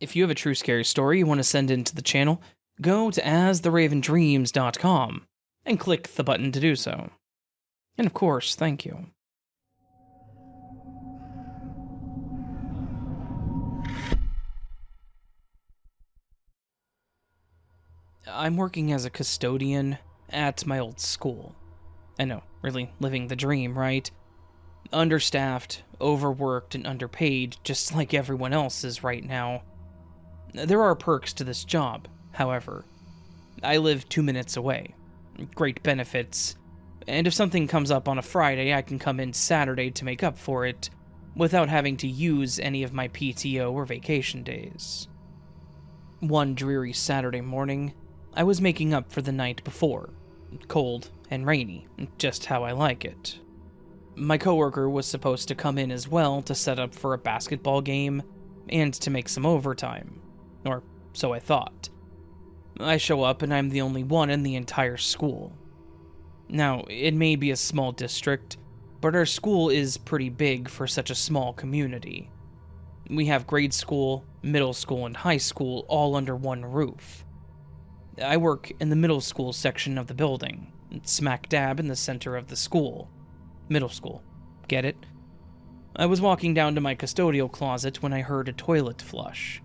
If you have a true scary story you want to send in to the channel, go to astheravendreams.com and click the button to do so. And of course, thank you. I'm working as a custodian at my old school. I know, really living the dream, right? Understaffed, overworked, and underpaid, just like everyone else is right now. There are perks to this job, however. I live 2 minutes away. Great benefits. And if something comes up on a Friday, I can come in Saturday to make up for it, without having to use any of my PTO or vacation days. One dreary Saturday morning, I was making up for the night before. Cold and rainy, just how I like it. My coworker was supposed to come in as well to set up for a basketball game and to make some overtime. Or so I thought. I show up and I'm the only one in the entire school. Now, it may be a small district, but our school is pretty big for such a small community. We have grade school, middle school, and high school all under one roof. I work in the middle school section of the building, smack dab in the center of the school. Middle school. Get it? I was walking down to my custodial closet when I heard a toilet flush.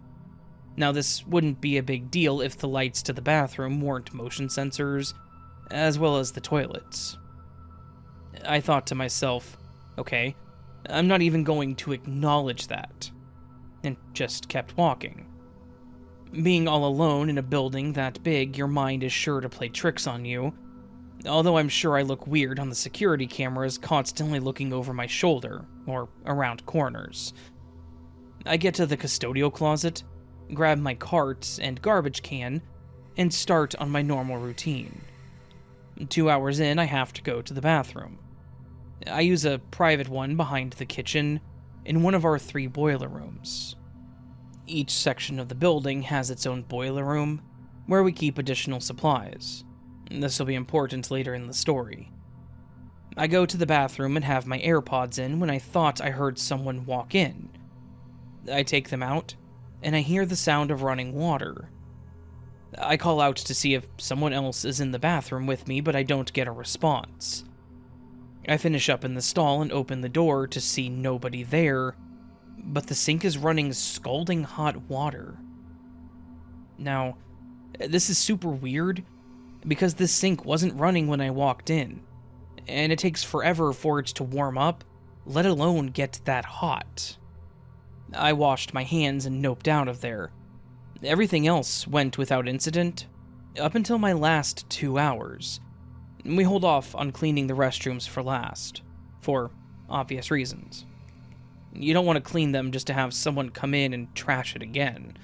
Now, this wouldn't be a big deal if the lights to the bathroom weren't motion sensors, as well as the toilets. I thought to myself, okay, I'm not even going to acknowledge that, and just kept walking. Being all alone in a building that big, your mind is sure to play tricks on you, although I'm sure I look weird on the security cameras constantly looking over my shoulder, or around corners. I get to the custodial closet, grab my cart and garbage can, and start on my normal routine. 2 hours in, I have to go to the bathroom. I use a private one behind the kitchen, in one of our 3 boiler rooms. Each section of the building has its own boiler room, where we keep additional supplies. This will be important later in the story. I go to the bathroom and have my AirPods in when I thought I heard someone walk in. I take them out, and I hear the sound of running water. I call out to see if someone else is in the bathroom with me, but I don't get a response. I finish up in the stall and open the door to see nobody there, but the sink is running scalding hot water. Now, this is super weird, because this sink wasn't running when I walked in, and it takes forever for it to warm up, let alone get that hot. I washed my hands and noped out of there. Everything else went without incident, up until my last 2 hours. We hold off on cleaning the restrooms for last, for obvious reasons. You don't want to clean them just to have someone come in and trash it again.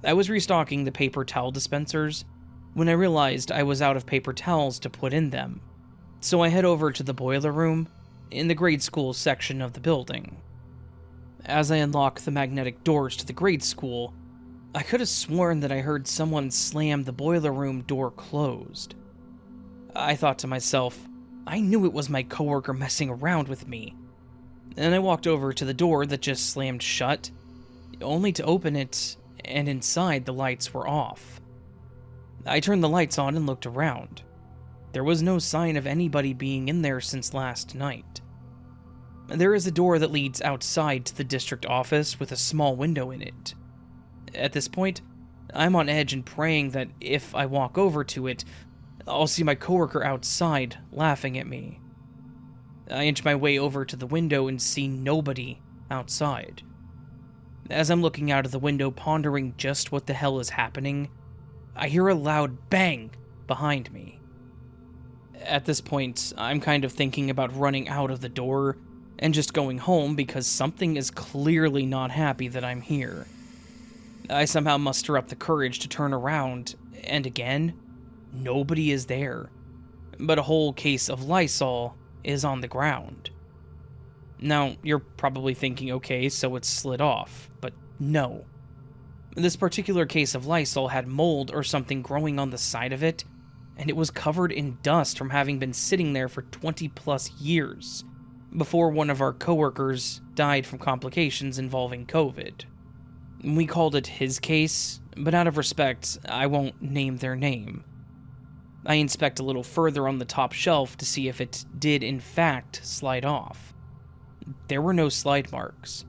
I was restocking the paper towel dispensers when I realized I was out of paper towels to put in them, so I head over to the boiler room in the grade school section of the building. As I unlock the magnetic doors to the grade school, I could have sworn that I heard someone slam the boiler room door closed. I thought to myself, I knew it was my coworker messing around with me, and I walked over to the door that just slammed shut, only to open it, and inside the lights were off. I turned the lights on and looked around. There was no sign of anybody being in there since last night. There is a door that leads outside to the district office with a small window in it. At this point, I'm on edge and praying that if I walk over to it, I'll see my coworker outside laughing at me. I inch my way over to the window and see nobody outside. As I'm looking out of the window pondering just what the hell is happening, I hear a loud bang behind me. At this point, I'm kind of thinking about running out of the door and just going home because something is clearly not happy that I'm here. I somehow muster up the courage to turn around, and again, nobody is there, but a whole case of Lysol is on the ground. Now, you're probably thinking, okay, so it slid off, but no. This particular case of Lysol had mold or something growing on the side of it, and it was covered in dust from having been sitting there for 20 plus years, before one of our coworkers died from complications involving COVID. We called it his case, but out of respect, I won't name their name. I inspect a little further on the top shelf to see if it did in fact slide off. There were no slide marks.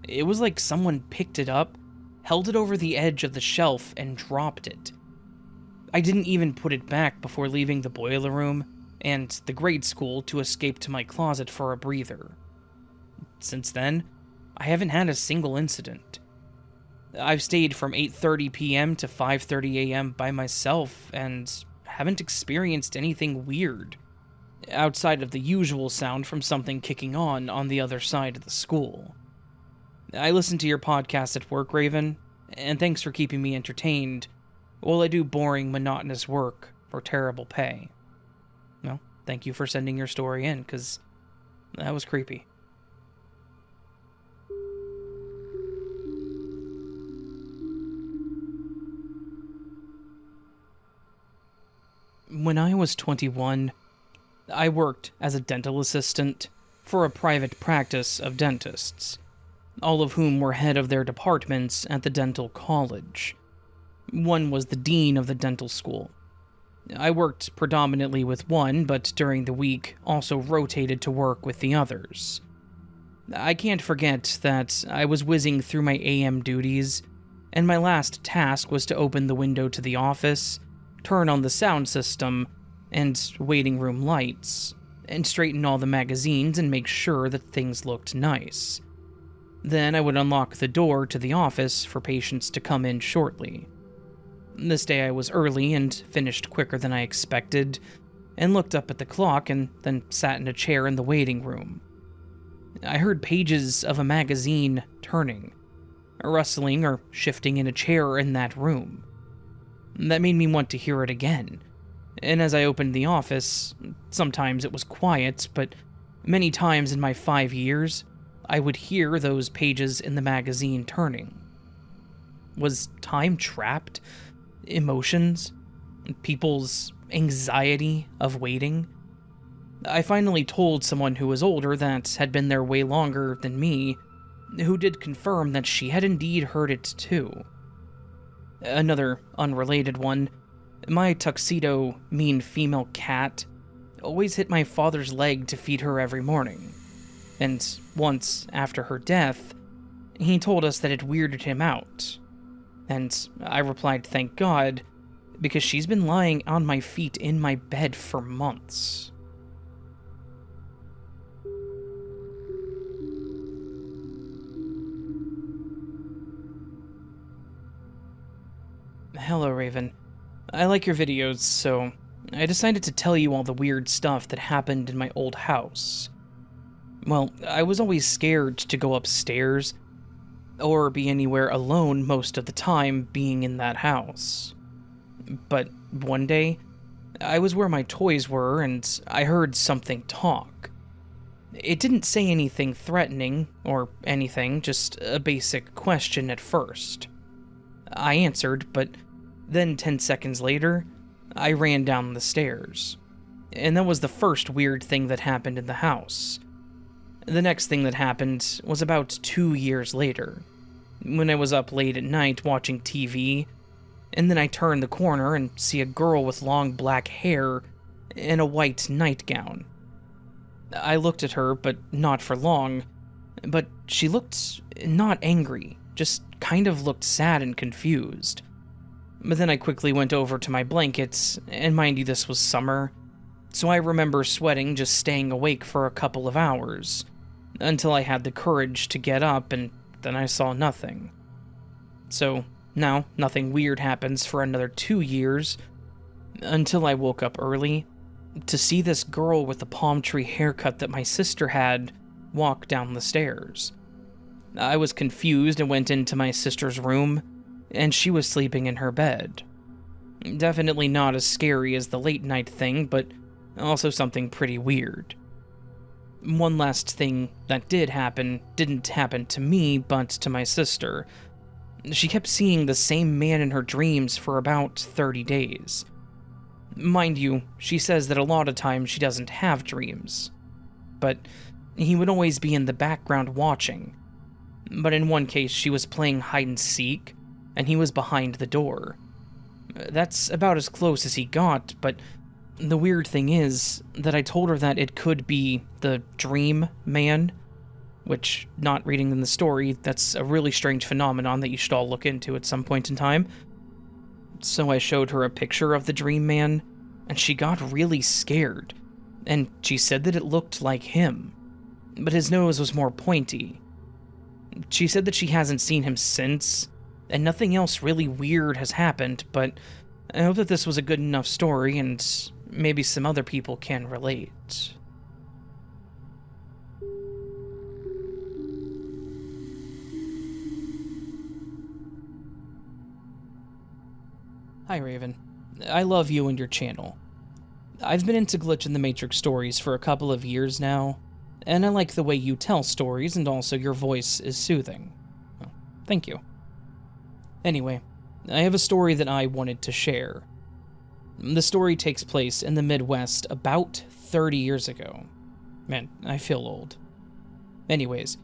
It was like someone picked it up, held it over the edge of the shelf, and dropped it. I didn't even put it back before leaving the boiler room and the grade school to escape to my closet for a breather. Since then, I haven't had a single incident. I've stayed from 8:30 p.m. to 5:30 a.m. by myself and haven't experienced anything weird, outside of the usual sound from something kicking on the other side of the school. I listen to your podcast at work, Raven, and thanks for keeping me entertained while I do boring, monotonous work for terrible pay. Well, thank you for sending your story in, because that was creepy. When I was 21, I worked as a dental assistant for a private practice of dentists, all of whom were head of their departments at the dental college. One was the dean of the dental school. I worked predominantly with one, but during the week also rotated to work with the others. I can't forget that I was whizzing through my AM duties, and my last task was to open the window to the office, turn on the sound system and waiting room lights, and straighten all the magazines and make sure that things looked nice. Then I would unlock the door to the office for patients to come in shortly. This day I was early and finished quicker than I expected, and looked up at the clock and then sat in a chair in the waiting room. I heard pages of a magazine turning, rustling or shifting in a chair in that room. That made me want to hear it again, and as I opened the office, sometimes it was quiet, but many times in my 5 years, I would hear those pages in the magazine turning. Was time trapped? Emotions? People's anxiety of waiting? I finally told someone who was older that had been there way longer than me, who did confirm that she had indeed heard it too. Another unrelated one, my tuxedo, mean female cat always hit my father's leg to feed her every morning, and once after her death, he told us that it weirded him out, and I replied thank God, because she's been lying on my feet in my bed for months. Hello, Raven. I like your videos, so I decided to tell you all the weird stuff that happened in my old house. Well, I was always scared to go upstairs, or be anywhere alone most of the time being in that house. But one day, I was where my toys were and I heard something talk. It didn't say anything threatening or anything, just a basic question at first. I answered, but then 10 seconds later, I ran down the stairs. And that was the first weird thing that happened in the house. The next thing that happened was about 2 years later, when I was up late at night watching TV, and then I turned the corner and see a girl with long black hair and a white nightgown. I looked at her, but not for long, but she looked not angry, just kind of looked sad and confused. But then I quickly went over to my blankets, and mind you, this was summer, so I remember sweating just staying awake for a couple of hours, until I had the courage to get up, and then I saw nothing. So now nothing weird happens for another 2 years, until I woke up early to see this girl with the palm tree haircut that my sister had walk down the stairs. I was confused and went into my sister's room, and she was sleeping in her bed. Definitely not as scary as the late night thing, but also something pretty weird. One last thing that didn't happen to me, but to my sister. She kept seeing the same man in her dreams for about 30 days. Mind you, she says that a lot of times she doesn't have dreams, but he would always be in the background watching. but in one case she was playing hide and seek, and he was behind the door. That's about as close as he got, but the weird thing is that I told her that it could be the dream man, which, not reading in the story, that's a really strange phenomenon that you should all look into at some point in time. So I showed her a picture of the dream man, and she got really scared, and she said that it looked like him, but his nose was more pointy. She said that she hasn't seen him since, and nothing else really weird has happened, but I hope that this was a good enough story, and maybe some other people can relate. Hi Raven, I love you and your channel. I've been into Glitch in the Matrix stories for a couple of years now, and I like the way you tell stories, and also your voice is soothing. Well, thank you. Anyway, I have a story that I wanted to share. The story takes place in the Midwest about 30 years ago. Man, I feel old. Anyways,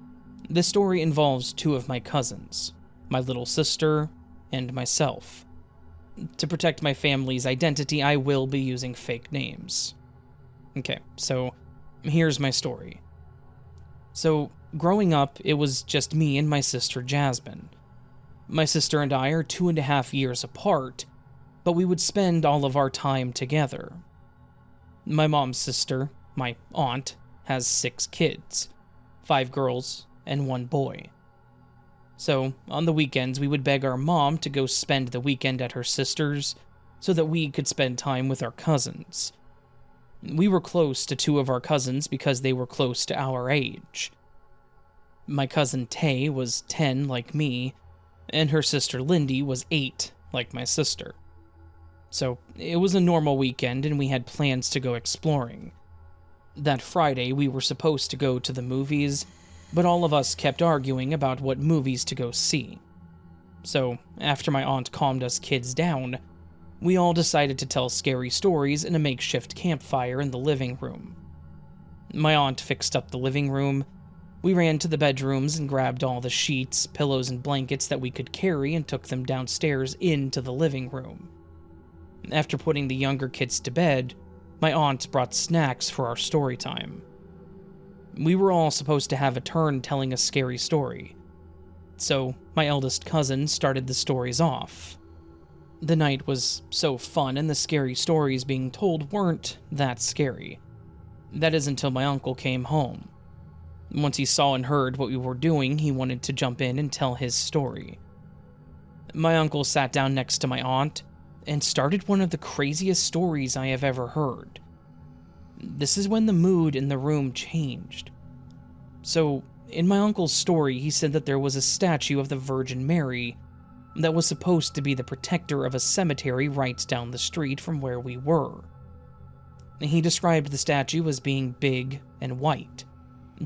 this story involves two of my cousins, my little sister and myself. To protect my family's identity, I will be using fake names. Okay, so here's my story. So, growing up, it was just me and my sister Jasmine. My sister and I are 2.5 years apart, but we would spend all of our time together. My mom's sister, my aunt, has 6 kids, 5 girls and 1 boy. So, on the weekends, we would beg our mom to go spend the weekend at her sister's so that we could spend time with our cousins. We were close to 2 of our cousins because they were close to our age. My cousin Tay was 10 like me, and her sister Lindy was 8 like my sister. So, it was a normal weekend and we had plans to go exploring. That Friday, we were supposed to go to the movies, but all of us kept arguing about what movies to go see. So, after my aunt calmed us kids down, we all decided to tell scary stories in a makeshift campfire in the living room. My aunt fixed up the living room. We ran to the bedrooms and grabbed all the sheets, pillows, and blankets that we could carry and took them downstairs into the living room. After putting the younger kids to bed, my aunt brought snacks for our story time. We were all supposed to have a turn telling a scary story. So, my eldest cousin started the stories off. The night was so fun, and the scary stories being told weren't that scary. That is until my uncle came home. Once he saw and heard what we were doing, he wanted to jump in and tell his story. My uncle sat down next to my aunt and started one of the craziest stories I have ever heard. This is when the mood in the room changed. So, in my uncle's story, he said that there was a statue of the Virgin Mary that was supposed to be the protector of a cemetery right down the street from where we were. He described the statue as being big and white,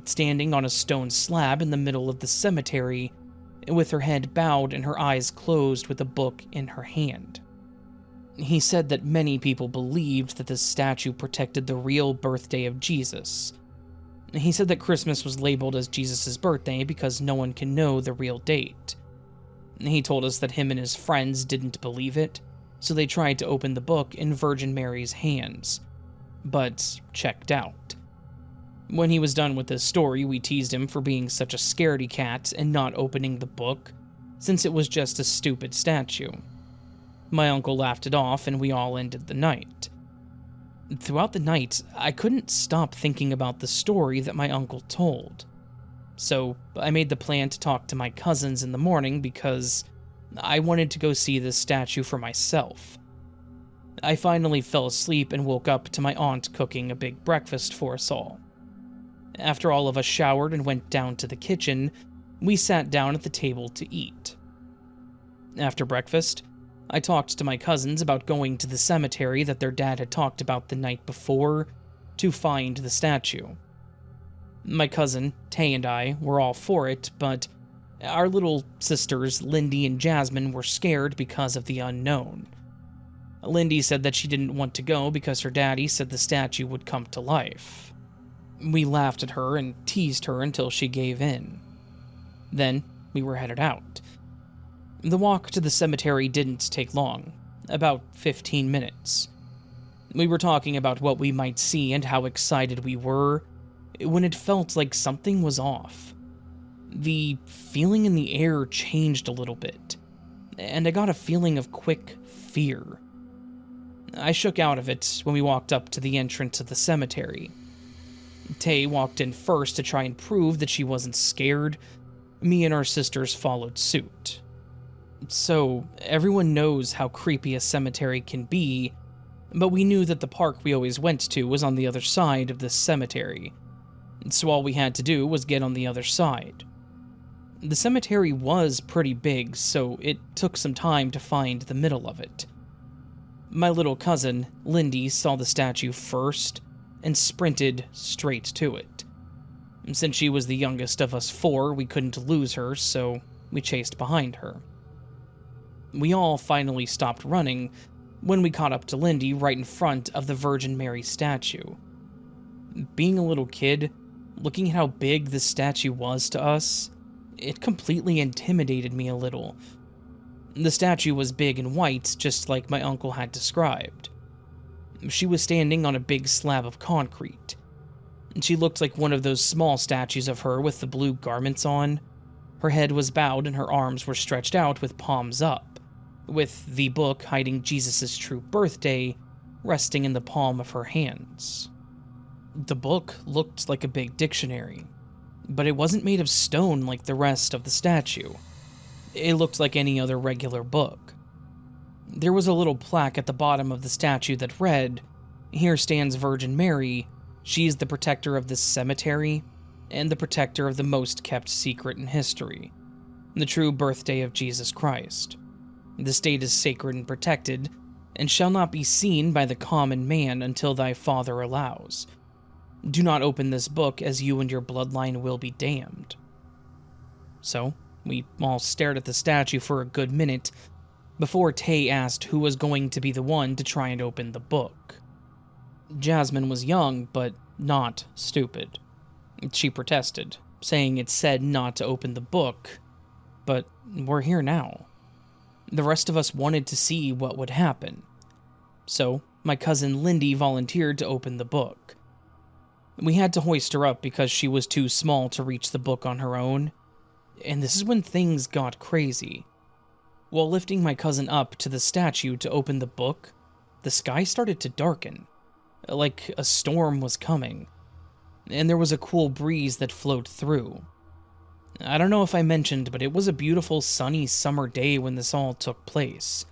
standing on a stone slab in the middle of the cemetery, with her head bowed and her eyes closed with a book in her hand. He said that many people believed that this statue protected the real birthday of Jesus. He said that Christmas was labeled as Jesus' birthday because no one can know the real date. He told us that him and his friends didn't believe it, so they tried to open the book in Virgin Mary's hands, but checked out. When he was done with his story, we teased him for being such a scaredy cat and not opening the book, since it was just a stupid statue. My uncle laughed it off, and we all ended the night. Throughout the night, I couldn't stop thinking about the story that my uncle told. So, I made the plan to talk to my cousins in the morning because I wanted to go see this statue for myself. I finally fell asleep and woke up to my aunt cooking a big breakfast for us all. After all of us showered and went down to the kitchen, we sat down at the table to eat. After breakfast, I talked to my cousins about going to the cemetery that their dad had talked about the night before to find the statue. My cousin, Tay, and I were all for it, but our little sisters, Lindy and Jasmine, were scared because of the unknown. Lindy said that she didn't want to go because her daddy said the statue would come to life. We laughed at her and teased her until she gave in. Then, we were headed out. The walk to the cemetery didn't take long, about 15 minutes. We were talking about what we might see and how excited we were when it felt like something was off. The feeling in the air changed a little bit, and I got a feeling of quick fear. I shook out of it when we walked up to the entrance of the cemetery. Tay walked in first to try and prove that she wasn't scared. Me and our sisters followed suit. So, everyone knows how creepy a cemetery can be, but we knew that the park we always went to was on the other side of this cemetery, so all we had to do was get on the other side. The cemetery was pretty big, so it took some time to find the middle of it. My little cousin, Lindy, saw the statue first and sprinted straight to it. Since she was the youngest of us four, we couldn't lose her, so we chased behind her. We all finally stopped running when we caught up to Lindy right in front of the Virgin Mary statue. Being a little kid, looking at how big this statue was to us, it completely intimidated me a little. The statue was big and white, just like my uncle had described. She was standing on a big slab of concrete. She looked like one of those small statues of her with the blue garments on. Her head was bowed and her arms were stretched out with palms up, with the book hiding Jesus' true birthday resting in the palm of her hands. The book looked like a big dictionary, but it wasn't made of stone like the rest of the statue. It looked like any other regular book. There was a little plaque at the bottom of the statue that read, "Here stands Virgin Mary. She is the protector of this cemetery and the protector of the most kept secret in history, the true birthday of Jesus Christ. This date is sacred and protected, and shall not be seen by the common man until thy Father allows. Do not open this book, as you and your bloodline will be damned." So, we all stared at the statue for a good minute before Tay asked who was going to be the one to try and open the book. Jasmine was young, but not stupid. She protested, saying it said not to open the book, but we're here now. The rest of us wanted to see what would happen. So, my cousin Lindy volunteered to open the book. We had to hoist her up because she was too small to reach the book on her own, and this is when things got crazy. While lifting my cousin up to the statue to open the book, the sky started to darken, like a storm was coming, and there was a cool breeze that flowed through. I don't know if I mentioned, but it was a beautiful sunny summer day when this all took place.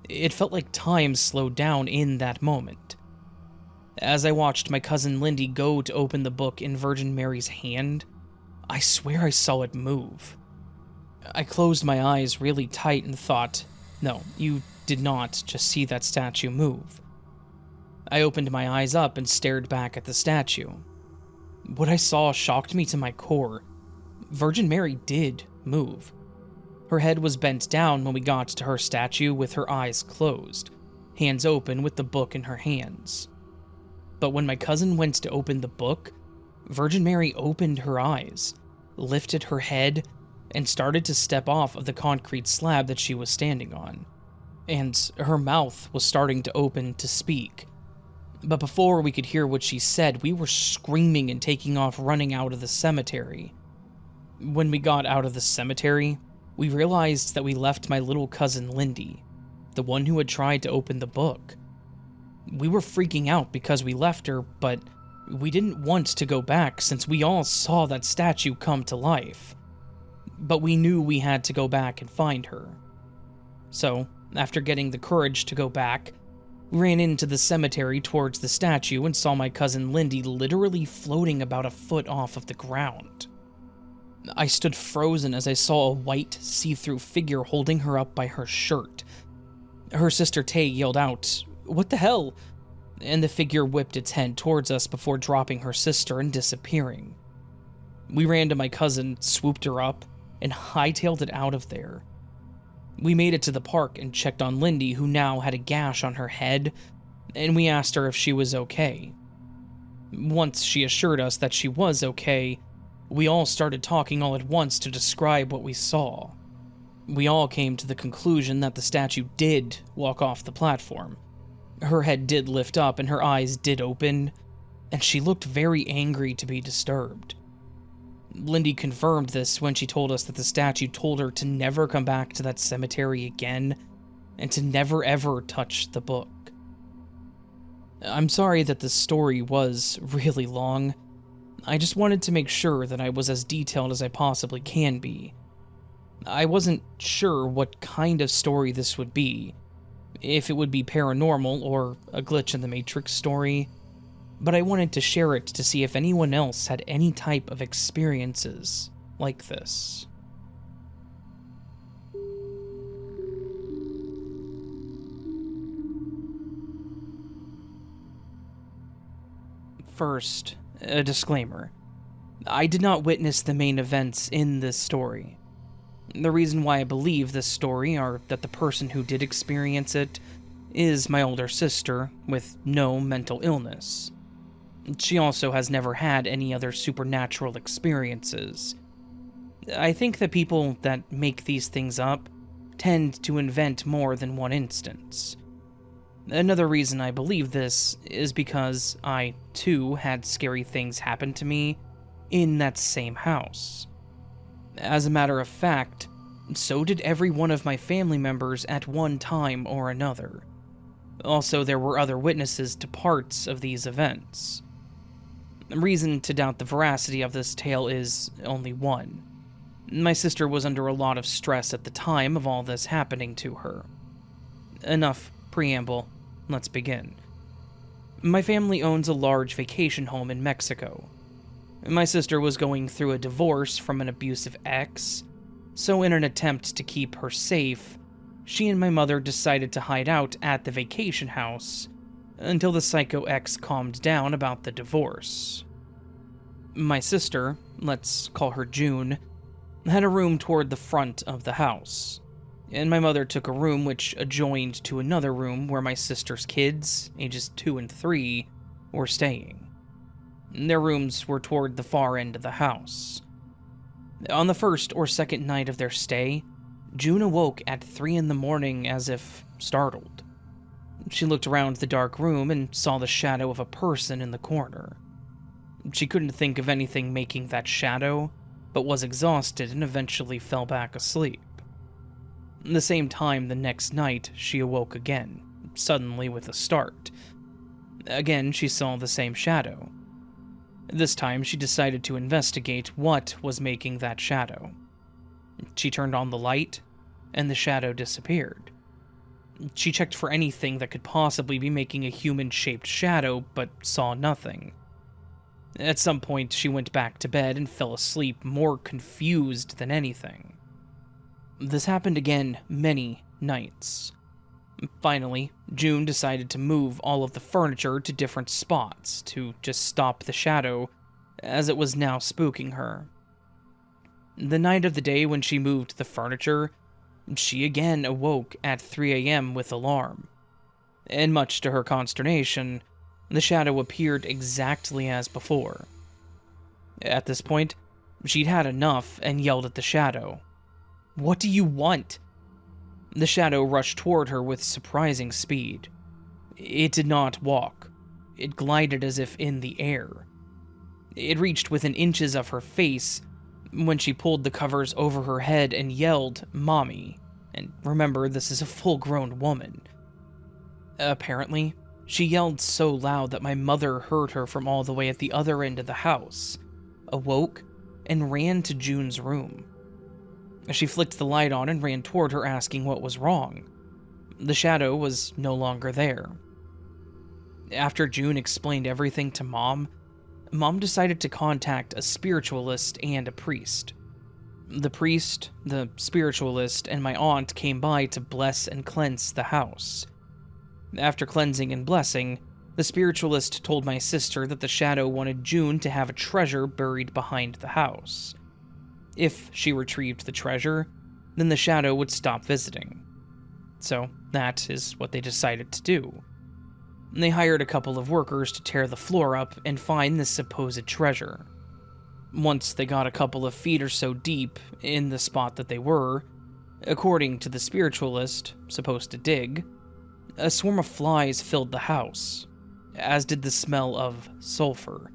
It felt like time slowed down in that moment. As I watched my cousin Lindy go to open the book in Virgin Mary's hand, I swear I saw it move. I closed my eyes really tight and thought, no, you did not just see that statue move. I opened my eyes up and stared back at the statue. What I saw shocked me to my core. Virgin Mary did move. Her head was bent down when we got to her statue with her eyes closed, hands open with the book in her hands. But when my cousin went to open the book, Virgin Mary opened her eyes, lifted her head, and started to step off of the concrete slab that she was standing on. And her mouth was starting to open to speak. But before we could hear what she said, we were screaming and taking off running out of the cemetery. When we got out of the cemetery, we realized that we left my little cousin Lindy, the one who had tried to open the book. We were freaking out because we left her, but we didn't want to go back since we all saw that statue come to life. But we knew we had to go back and find her. So, after getting the courage to go back, we ran into the cemetery towards the statue and saw my cousin Lindy literally floating about a foot off of the ground. I stood frozen as I saw a white, see-through figure holding her up by her shirt. Her sister Tay yelled out, "What the hell?" And the figure whipped its head towards us before dropping her sister and disappearing. We ran to my cousin, swooped her up, and hightailed it out of there. We made it to the park and checked on Lindy, who now had a gash on her head, and we asked her if she was okay. Once she assured us that she was okay, We all started talking all at once to describe what we saw. We all came to the conclusion that the statue did walk off the platform. Her head did lift up and her eyes did open, and she looked very angry to be disturbed. Lindy confirmed this when she told us that the statue told her to never come back to that cemetery again, and to never ever touch the book. I'm sorry that this story was really long. I just wanted to make sure that I was as detailed as I possibly can be. I wasn't sure what kind of story this would be, if it would be paranormal or a glitch in the Matrix story, but I wanted to share it to see if anyone else had any type of experiences like this. First, a disclaimer. I did not witness the main events in this story. The reason why I believe this story are that the person who did experience it is my older sister with no mental illness. She also has never had any other supernatural experiences. I think that people that make these things up tend to invent more than one instance. Another reason I believe this is because I, too, had scary things happen to me in that same house. As a matter of fact, so did every one of my family members at one time or another. Also, there were other witnesses to parts of these events. The reason to doubt the veracity of this tale is only one. My sister was under a lot of stress at the time of all this happening to her. Enough preamble, let's begin. My family owns a large vacation home in Mexico. My sister was going through a divorce from an abusive ex, so in an attempt to keep her safe, she and my mother decided to hide out at the vacation house until the psycho ex calmed down about the divorce. My sister, let's call her June, had a room toward the front of the house, and my mother took a room which adjoined to another room where my sister's kids, ages 2 and 3, were staying. Their rooms were toward the far end of the house. On the first or second night of their stay, June awoke at 3 in the morning as if startled. She looked around the dark room and saw the shadow of a person in the corner. She couldn't think of anything making that shadow, but was exhausted and eventually fell back asleep. At the same time the next night, she awoke again, suddenly with a start. Again, she saw the same shadow. This time, she decided to investigate what was making that shadow. She turned on the light, and the shadow disappeared. She checked for anything that could possibly be making a human-shaped shadow, but saw nothing. At some point, she went back to bed and fell asleep more confused than anything. This happened again many nights. Finally, June decided to move all of the furniture to different spots to just stop the shadow, as it was now spooking her. The night of the day when she moved the furniture, she again awoke at 3 a.m. with alarm. And much to her consternation, the shadow appeared exactly as before. At this point, she'd had enough and yelled at the shadow, "What do you want?" The shadow rushed toward her with surprising speed. It did not walk. It glided as if in the air. It reached within inches of her face when she pulled the covers over her head and yelled, "Mommy." And remember, this is a full-grown woman. Apparently, she yelled so loud that my mother heard her from all the way at the other end of the house, awoke, and ran to June's room. She flicked the light on and ran toward her, asking what was wrong. The shadow was no longer there. After June explained everything to Mom decided to contact a spiritualist and a priest. The priest, the spiritualist, and my aunt came by to bless and cleanse the house. After cleansing and blessing, the spiritualist told my sister that the shadow wanted June to have a treasure buried behind the house. If she retrieved the treasure, then the shadow would stop visiting. So that is what they decided to do. They hired a couple of workers to tear the floor up and find this supposed treasure. Once they got a couple of feet or so deep in the spot that they were, according to the spiritualist supposed to dig, a swarm of flies filled the house, as did the smell of sulfur.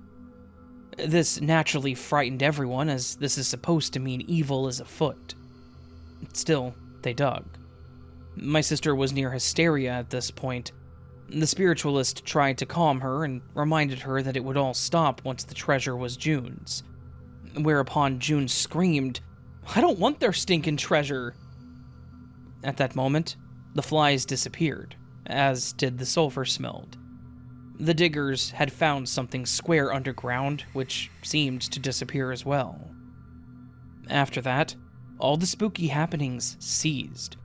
This naturally frightened everyone, as this is supposed to mean evil is afoot. Still, they dug. My sister was near hysteria at this point. The spiritualist tried to calm her and reminded her that it would all stop once the treasure was June's. Whereupon June screamed, "I don't want their stinking treasure!" At that moment, the flies disappeared, as did the sulfur smelled. The diggers had found something square underground, which seemed to disappear as well. After that, all the spooky happenings ceased.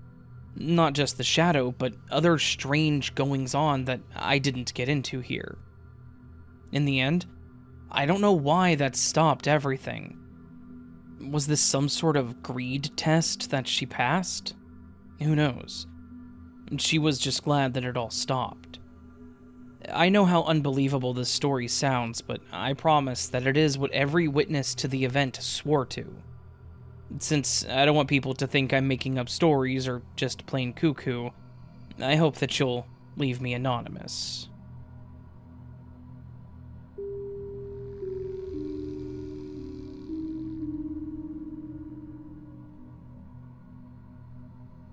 Not just the shadow, but other strange goings-on that I didn't get into here. In the end, I don't know why that stopped everything. Was this some sort of greed test that she passed? Who knows? She was just glad that it all stopped. I know how unbelievable this story sounds, but I promise that it is what every witness to the event swore to. Since I don't want people to think I'm making up stories or just plain cuckoo, I hope that you'll leave me anonymous.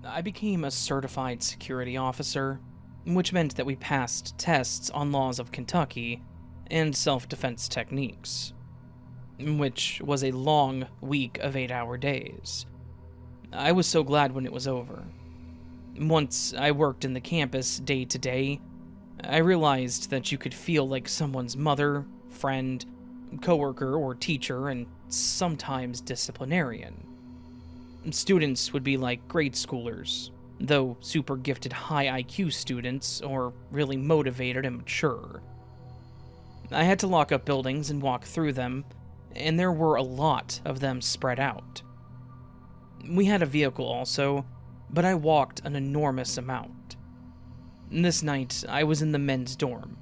I became a certified security officer, which meant that we passed tests on laws of Kentucky and self-defense techniques, which was a long week of 8-hour days. I was so glad when it was over. Once I worked in the campus day to day, I realized that you could feel like someone's mother, friend, coworker, or teacher, and sometimes disciplinarian. Students would be like grade schoolers, though super gifted high IQ students, or really motivated and mature. I had to lock up buildings and walk through them, and there were a lot of them spread out. We had a vehicle also, but I walked an enormous amount. This night, I was in the men's dorm.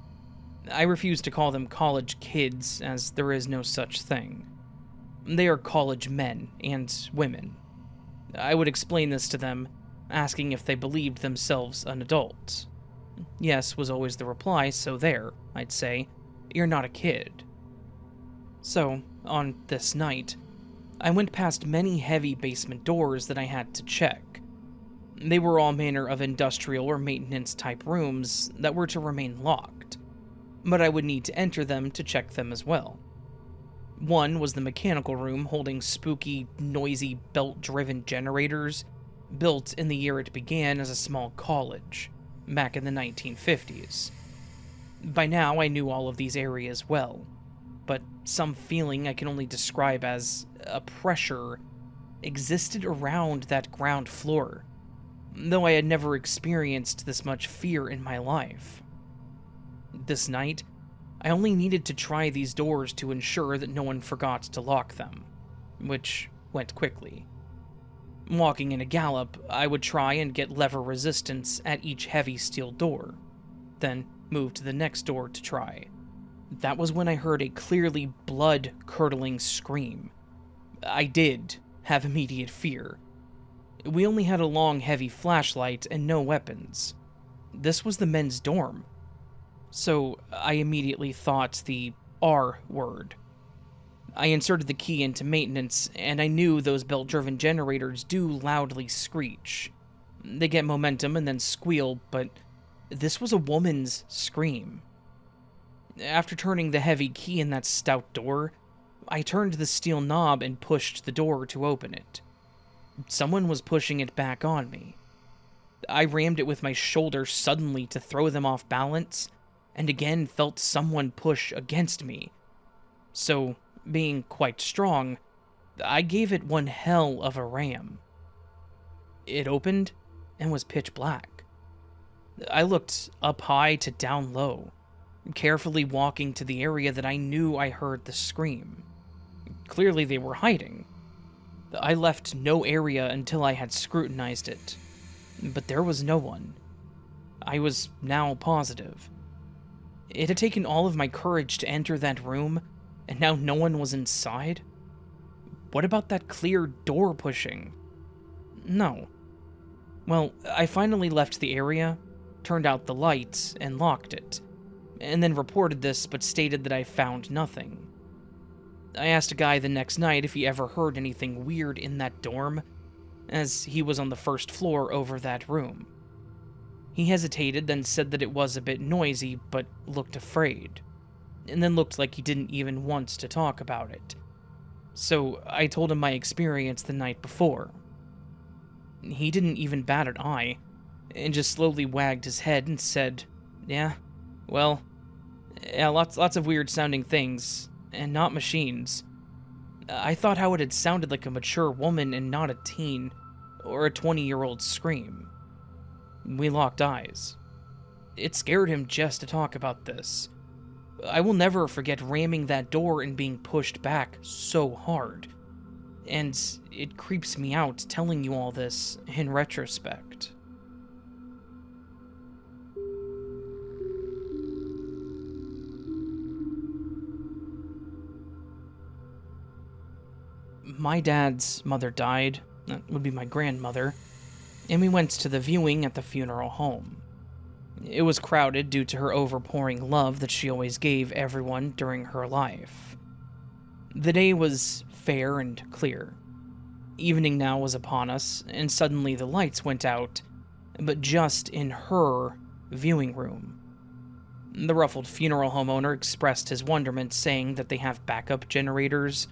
I refuse to call them college kids, as there is no such thing. They are college men and women. I would explain this to them, asking if they believed themselves an adult. Yes was always the reply, so there, I'd say, you're not a kid. So, on this night, I went past many heavy basement doors that I had to check. They were all manner of industrial or maintenance-type rooms that were to remain locked, but I would need to enter them to check them as well. One was the mechanical room holding spooky, noisy, belt-driven generators built in the year it began as a small college, back in the 1950s. By now, I knew all of these areas well, but some feeling I can only describe as a pressure existed around that ground floor, though I had never experienced this much fear in my life. This night, I only needed to try these doors to ensure that no one forgot to lock them, which went quickly. Walking in a gallop, I would try and get lever resistance at each heavy steel door, then move to the next door to try. That was when I heard a clearly blood-curdling scream. I did have immediate fear. We only had a long, heavy flashlight and no weapons. This was the men's dorm, so I immediately thought the R word. I inserted the key into maintenance, and I knew those belt-driven generators do loudly screech. They get momentum and then squeal, but this was a woman's scream. After turning the heavy key in that stout door, I turned the steel knob and pushed the door to open it. Someone was pushing it back on me. I rammed it with my shoulder suddenly to throw them off balance, and again felt someone push against me. So, being quite strong, I gave it one hell of a ram. It opened and was pitch black. I looked up high to down low, carefully walking to the area that I knew I heard the scream. Clearly they were hiding. I left no area until I had scrutinized it, but there was no one. I was now positive. It had taken all of my courage to enter that room, and now no one was inside? what about that clear door pushing? No. Well, I finally left the area, turned out the lights, and locked it, and then reported this but stated that I found nothing. I asked a guy the next night if he ever heard anything weird in that dorm, as he was on the first floor over that room. He hesitated, then said that it was a bit noisy, but looked afraid, and then looked like he didn't even want to talk about it. So I told him my experience the night before. He didn't even bat an eye, and just slowly wagged his head and said, yeah, lots of weird sounding things, and not machines. I thought how it had sounded like a mature woman and not a teen, or a 20-year-old scream. We locked eyes. It scared him just to talk about this. I will never forget ramming that door and being pushed back so hard. And it creeps me out telling you all this in retrospect. My dad's mother died, that would be my grandmother, and we went to the viewing at the funeral home. It was crowded due to her overpouring love that she always gave everyone during her life. The day was fair and clear. Evening now was upon us, and suddenly the lights went out, but just in her viewing room. The ruffled funeral home owner expressed his wonderment, saying that they have backup generators,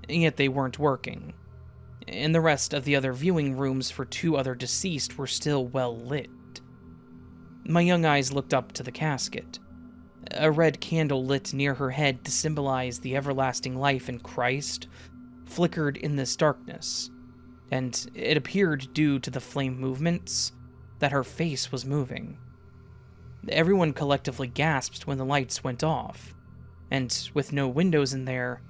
yet they weren't working, and the rest of the other viewing rooms for 2 other deceased were still well lit. My young eyes looked up to the casket. A red candle lit near her head to symbolize the everlasting life in Christ flickered in this darkness, and it appeared due to the flame movements that her face was moving. Everyone collectively gasped when the lights went off, and with no windows in there,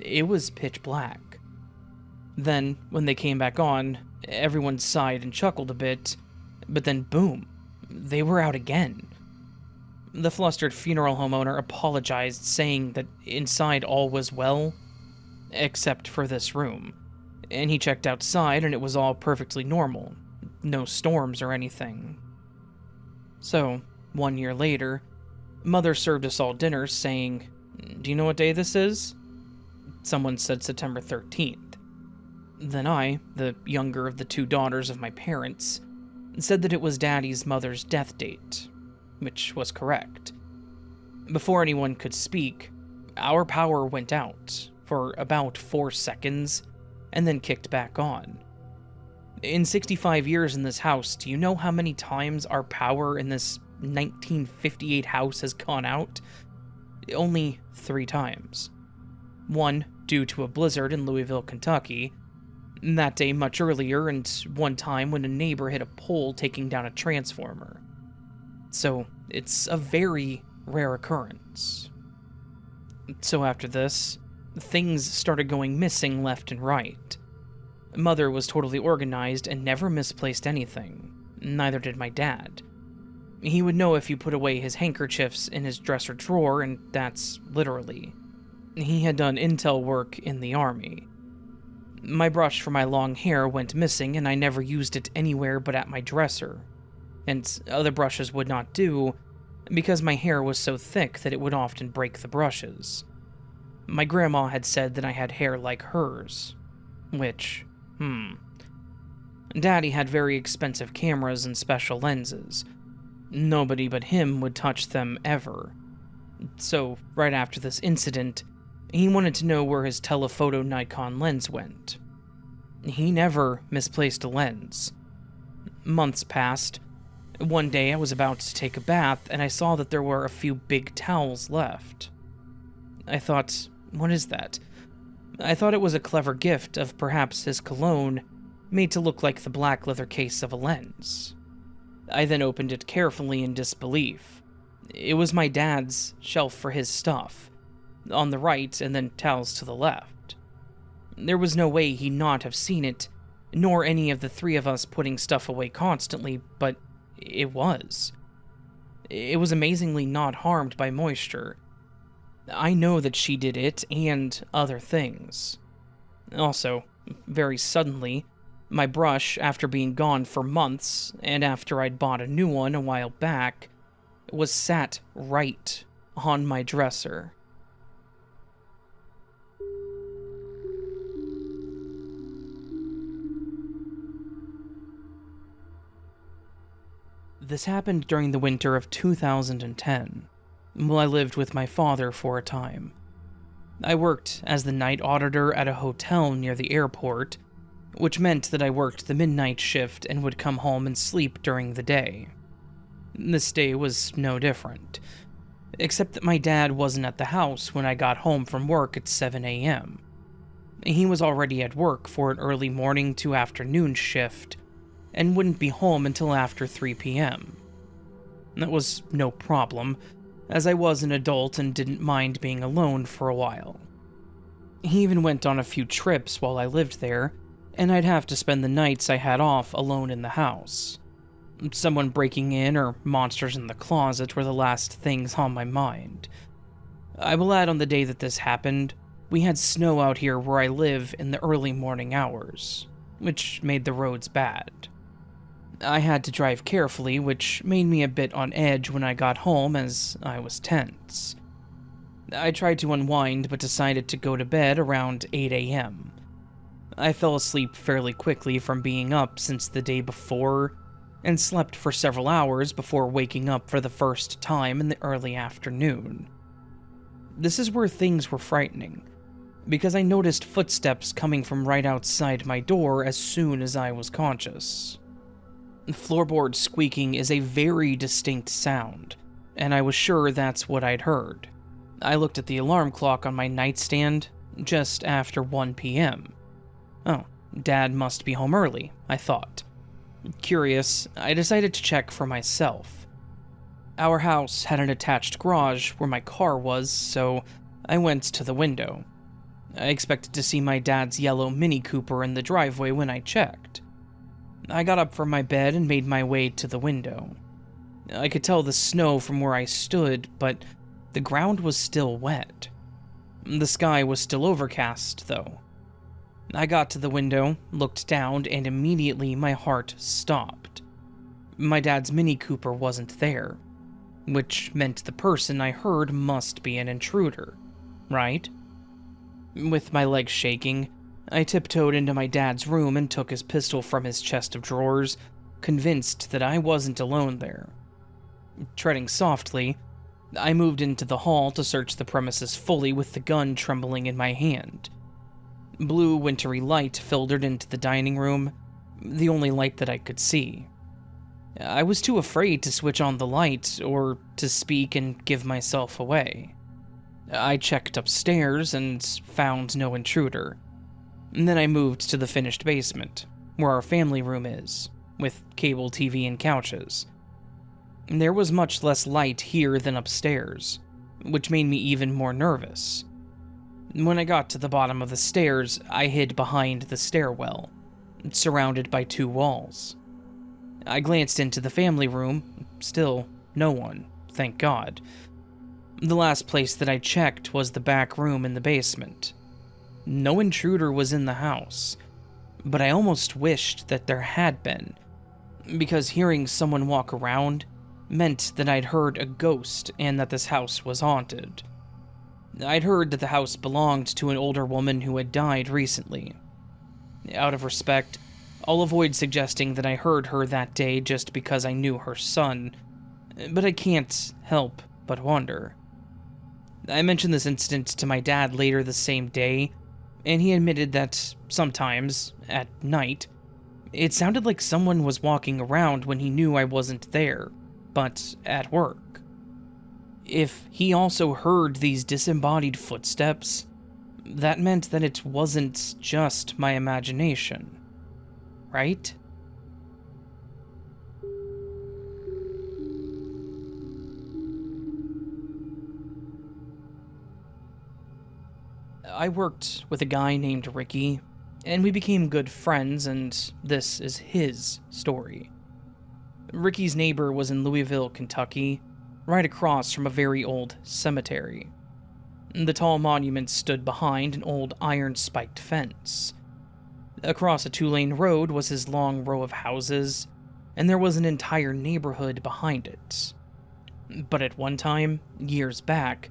it was pitch black. Then, when they came back on, everyone sighed and chuckled a bit, but then boom, they were out again. The flustered funeral home owner apologized, saying that inside all was well, except for this room, and he checked outside and it was all perfectly normal, no storms or anything. So, 1 year later, Mother served us all dinner, saying, "Do you know what day this is?" Someone said September 13th. Then I, the younger of the 2 daughters of my parents, said that it was Daddy's mother's death date, which was correct. Before anyone could speak, our power went out for about 4 seconds, and then kicked back on. In 65 years in this house, do you know how many times our power in this 1958 house has gone out? Only 3 times. 1 due to a blizzard in Louisville, Kentucky, that day much earlier, and 1 time when a neighbor hit a pole taking down a transformer. So, it's a very rare occurrence. So after this, things started going missing left and right. Mother was totally organized and never misplaced anything. Neither did my dad. He would know if you put away his handkerchiefs in his dresser drawer, and that's literally. He had done intel work in the army. My brush for my long hair went missing, and I never used it anywhere but at my dresser. And other brushes would not do, because my hair was so thick that it would often break the brushes. My grandma had said that I had hair like hers. Which, Daddy had very expensive cameras and special lenses. Nobody but him would touch them ever. So, right after this incident, he wanted to know where his telephoto Nikon lens went. He never misplaced a lens. Months passed. One day I was about to take a bath, and I saw that there were a few big towels left. I thought, what is that? I thought it was a clever gift of perhaps his cologne, made to look like the black leather case of a lens. I then opened it carefully in disbelief. It was my dad's shelf for his stuff, on the right and then towels to the left. There was no way he'd not have seen it, nor any of the 3 of us putting stuff away constantly, but it was. It was amazingly not harmed by moisture. I know that she did it and other things. Also, very suddenly, my brush, after being gone for months, and after I'd bought a new one a while back, was sat right on my dresser. This happened during the winter of 2010, while I lived with my father for a time. I worked as the night auditor at a hotel near the airport, which meant that I worked the midnight shift and would come home and sleep during the day. This day was no different, except that my dad wasn't at the house when I got home from work at 7 a.m. He was already at work for an early morning to afternoon shift, and wouldn't be home until after 3 p.m. That was no problem, as I was an adult and didn't mind being alone for a while. He even went on a few trips while I lived there, and I'd have to spend the nights I had off alone in the house. Someone breaking in or monsters in the closet were the last things on my mind. I will add, on the day that this happened, we had snow out here where I live in the early morning hours, which made the roads bad. I had to drive carefully, which made me a bit on edge when I got home, as I was tense. I tried to unwind, but decided to go to bed around 8 a.m. I fell asleep fairly quickly from being up since the day before, and slept for several hours before waking up for the first time in the early afternoon. This is where things were frightening, because I noticed footsteps coming from right outside my door as soon as I was conscious. Floorboard squeaking is a very distinct sound, and I was sure that's what I'd heard. I looked at the alarm clock on my nightstand just after 1 p.m. Oh, Dad must be home early, I thought. Curious, I decided to check for myself. Our house had an attached garage where my car was, so I went to the window. I expected to see my dad's yellow Mini Cooper in the driveway when I checked. I got up from my bed and made my way to the window. I could tell the snow from where I stood, but the ground was still wet. The sky was still overcast, though. I got to the window, looked down, and immediately my heart stopped. My dad's Mini Cooper wasn't there, which meant the person I heard must be an intruder, right? With my legs shaking, I tiptoed into my dad's room and took his pistol from his chest of drawers, convinced that I wasn't alone there. Treading softly, I moved into the hall to search the premises fully with the gun trembling in my hand. Blue, wintry light filtered into the dining room, the only light that I could see. I was too afraid to switch on the light or to speak and give myself away. I checked upstairs and found no intruder. And then I moved to the finished basement, where our family room is, with cable TV and couches. There was much less light here than upstairs, which made me even more nervous. When I got to the bottom of the stairs, I hid behind the stairwell, surrounded by 2 walls. I glanced into the family room, still no one, thank God. The last place that I checked was the back room in the basement. No intruder was in the house, but I almost wished that there had been, because hearing someone walk around meant that I'd heard a ghost and that this house was haunted. I'd heard that the house belonged to an older woman who had died recently. Out of respect, I'll avoid suggesting that I heard her that day just because I knew her son, but I can't help but wonder. I mentioned this incident to my dad later the same day, and he admitted that sometimes, at night, it sounded like someone was walking around when he knew I wasn't there, but at work. If he also heard these disembodied footsteps, that meant that it wasn't just my imagination, right? I worked with a guy named Ricky, and we became good friends, and this is his story. Ricky's neighbor was in Louisville, Kentucky, right across from a very old cemetery. The tall monument stood behind an old iron-spiked fence. Across a two-lane road was his long row of houses, and there was an entire neighborhood behind it. But at one time, years back,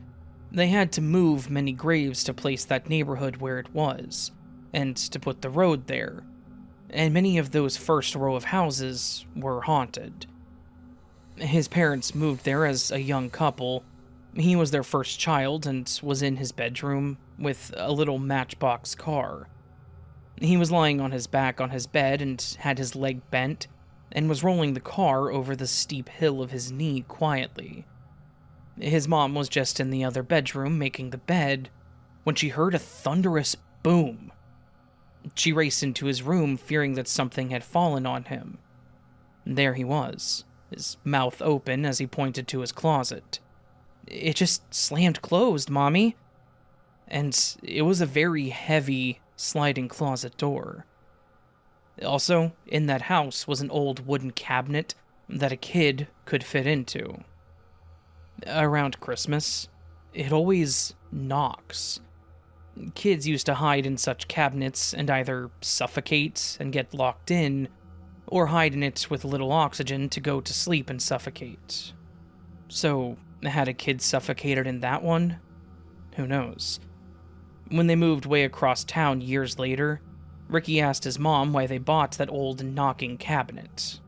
they had to move many graves to place that neighborhood where it was, and to put the road there, and many of those first row of houses were haunted. His parents moved there as a young couple. He was their first child and was in his bedroom with a little matchbox car. He was lying on his back on his bed and had his leg bent, and was rolling the car over the steep hill of his knee quietly. His mom was just in the other bedroom making the bed when she heard a thunderous boom. She raced into his room, fearing that something had fallen on him. There he was, his mouth open as he pointed to his closet. "It just slammed closed, Mommy." And it was a very heavy, sliding closet door. Also, in that house was an old wooden cabinet that a kid could fit into. Around Christmas, it always knocks. Kids used to hide in such cabinets and either suffocate and get locked in, or hide in it with a little oxygen to go to sleep and suffocate. So, had a kid suffocated in that one? Who knows? When they moved way across town years later, Ricky asked his mom why they bought that old knocking cabinet.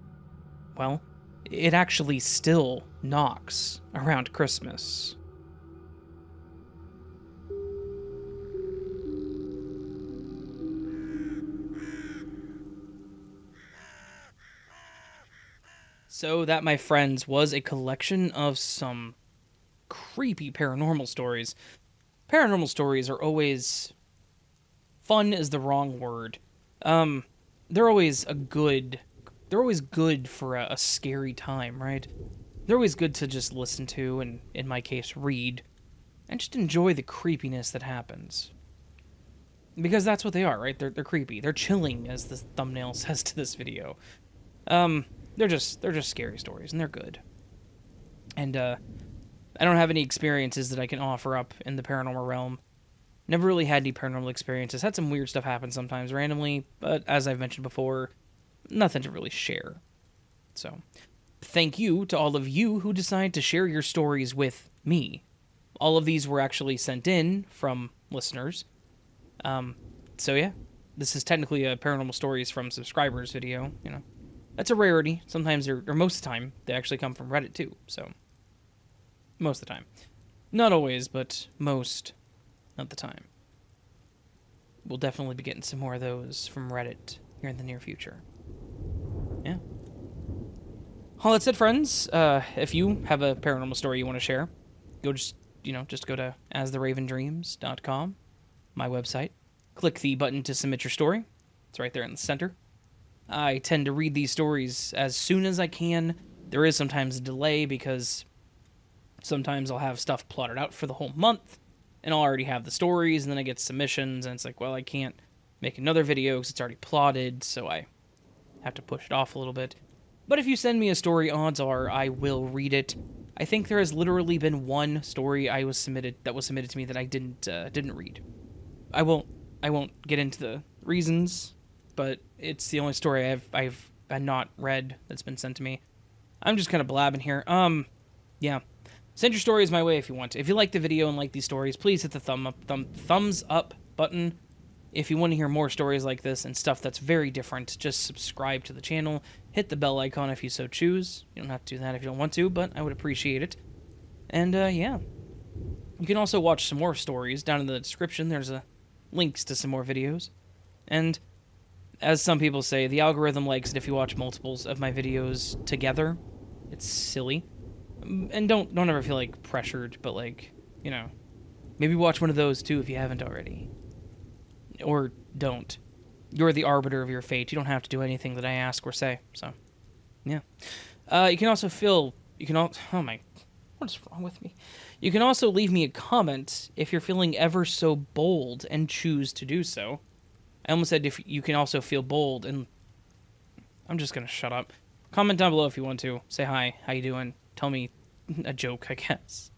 Well, it actually still knocks around Christmas. So that, my friends, was a collection of some creepy paranormal stories. Paranormal stories are always... fun is the wrong word. They're always good for a scary time, right? They're always good to just listen to, and in my case, read, and just enjoy the creepiness that happens. Because that's what they are, right? They're creepy. They're chilling, as the thumbnail says to this video. They're just scary stories, and they're good. And, I don't have any experiences that I can offer up in the paranormal realm. Never really had any paranormal experiences. Had some weird stuff happen sometimes randomly, but as I've mentioned before, nothing to really share. So, thank you to all of you who decide to share your stories with me. All of these were actually sent in from listeners. So yeah, this is technically a paranormal stories from subscribers video, you know. That's a rarity. Sometimes, or most of the time, they actually come from Reddit too, so. Most of the time. Not always, but most of the time. We'll definitely be getting some more of those from Reddit here in the near future. Yeah. All that said, friends, if you have a paranormal story you want to share, just go to astheravendreams.com, my website. Click the button to submit your story. It's right there in the center. I tend to read these stories as soon as I can. There is sometimes a delay because sometimes I'll have stuff plotted out for the whole month, and I'll already have the stories, and then I get submissions, and it's like, well, I can't make another video because it's already plotted, so I have to push it off a little bit. But if you send me a story, odds are I will read it. I think there has literally been one story that was submitted to me that I didn't read. I won't get into the reasons, but it's the only story I've not read that's been sent to me. I'm just kind of blabbing here. Yeah. Send your stories my way if you want to. If you like the video and like these stories, please hit the thumbs up button. If you want to hear more stories like this and stuff that's very different, just subscribe to the channel. Hit the bell icon if you so choose. You don't have to do that if you don't want to, but I would appreciate it. And, yeah. You can also watch some more stories. Down in the description, there's links to some more videos. And, as some people say, the algorithm likes it if you watch multiples of my videos together. It's silly. And don't ever feel, like, pressured, but, like, you know, maybe watch one of those, too, if you haven't already. Or don't. You're the arbiter of your fate. You don't have to do anything that I ask or say, so, yeah. You can also oh my, what is wrong with me? You can also leave me a comment if you're feeling ever so bold and choose to do so. I almost said if you can also feel bold, and I'm just gonna shut up. Comment down below if you want to. Say hi, how you doing? Tell me a joke, I guess.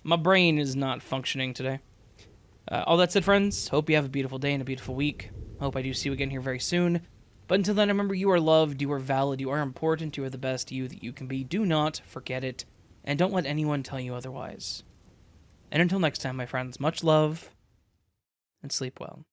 My brain is not functioning today. All that said, friends, hope you have a beautiful day and a beautiful week. Hope I do see you again here very soon. But until then, remember, you are loved, you are valid, you are important, you are the best you that you can be. Do not forget it, and don't let anyone tell you otherwise. And until next time, my friends, much love, and sleep well.